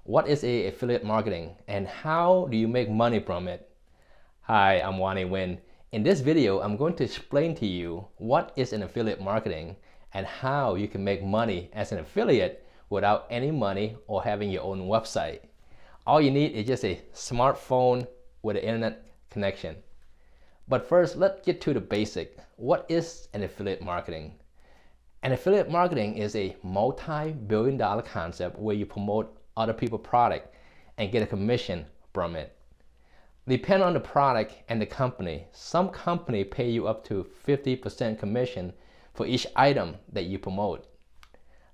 What is affiliate marketing and how do you make money from it? Hi, I'm Wanny Huynh. In this video, I'm going to explain to you what is an affiliate marketing and how you can make money as an affiliate without any money or having your own website. All you need is just a smartphone with an internet connection. But first, let's get to the basic. What is an affiliate marketing? An affiliate marketing is a multi-billion-dollar concept where you promote other people's product and get a commission from it. Depending on the product and the company, some company pay you up to 50% commission for each item that you promote.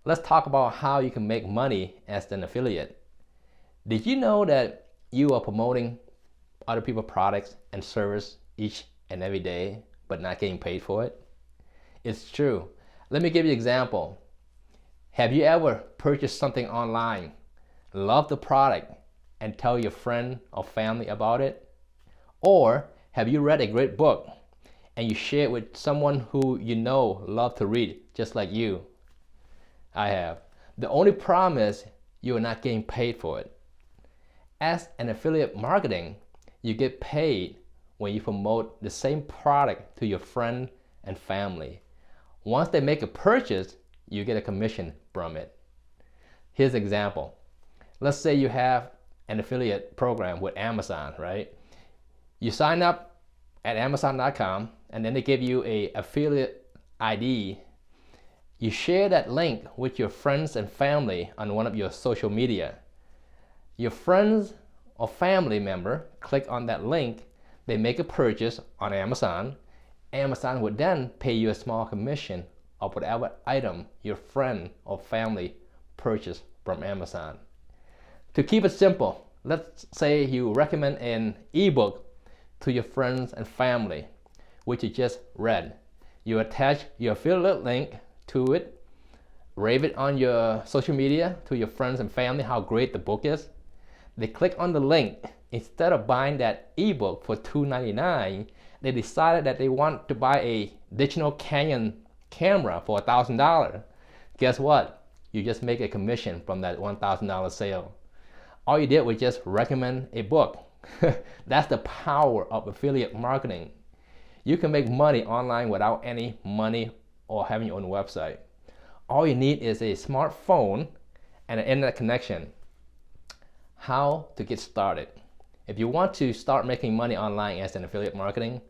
Let's talk about how you can make money as an affiliate. Did you know that you are promoting other people's products and service each and every day but not getting paid for it? It's true. Let me give you an example. Have you ever purchased something online, love the product, and tell your friend or family about it? Or have you read a great book and you share it with someone who you know love to read just like you? I have. The only problem is you are not getting paid for it. As an affiliate marketing, you get paid when you promote the same product to your friend and family. Once they make a purchase, you get a commission from it. Here's an example. Let's say you have an affiliate program with Amazon, right? You sign up at Amazon.com and then they give you an affiliate ID. You share that link with your friends and family on one of your social media. Your friends or family member click on that link, they make a purchase on Amazon. Amazon would then pay you a small commission of whatever item your friend or family purchased from Amazon. To keep it simple, let's say you recommend an ebook to your friends and family, which you just read. You attach your affiliate link to it, rave it on your social media to your friends and family how great the book is. They click on the link. Instead of buying that ebook for $2.99, they decided that they want to buy a digital Canon camera for $1,000. Guess what? You just make a commission from that $1,000 sale. All you did was just recommend a book. That's the power of affiliate marketing. You can make money online without any money or having your own website. All you need is a smartphone and an internet connection. How to get started? If you want to start making money online as an affiliate marketing,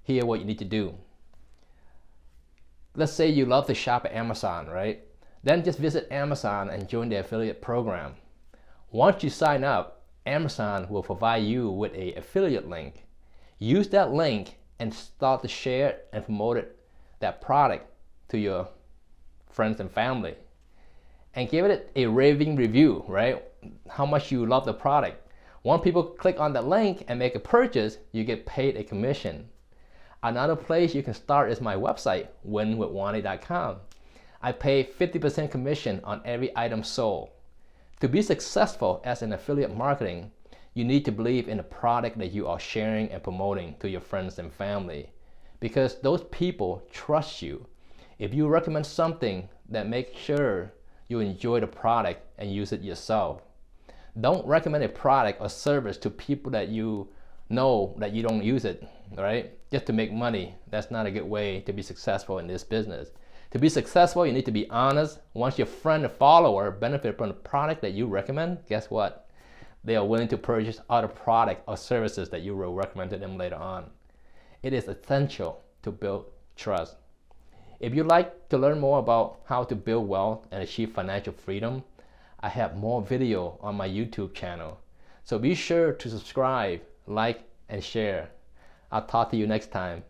here's what you need to do. Let's say you love to shop at Amazon, right? Then just visit Amazon and join the affiliate program. Once you sign up, Amazon will provide you with an affiliate link. Use that link and start to share and promote that product to your friends and family. And give it a raving review, right? How much you love the product. Once people click on that link and make a purchase, you get paid a commission. Another place you can start is my website, winwithwanny.com. I pay 50% commission on every item sold. To be successful as an affiliate marketing, you need to believe in the product that you are sharing and promoting to your friends and family, because those people trust you. If you recommend something, then make sure you enjoy the product and use it yourself. Don't recommend a product or service to people that you know that you don't use it, right? Just to make money. That's not a good way to be successful in this business. To be successful, you need to be honest. Once your friend or follower benefit from the product that you recommend, guess what? They are willing to purchase other products or services that you will recommend to them later on. It is essential to build trust. If you'd like to learn more about how to build wealth and achieve financial freedom, I have more video on my YouTube channel. So be sure to subscribe, like, and share. I'll talk to you next time.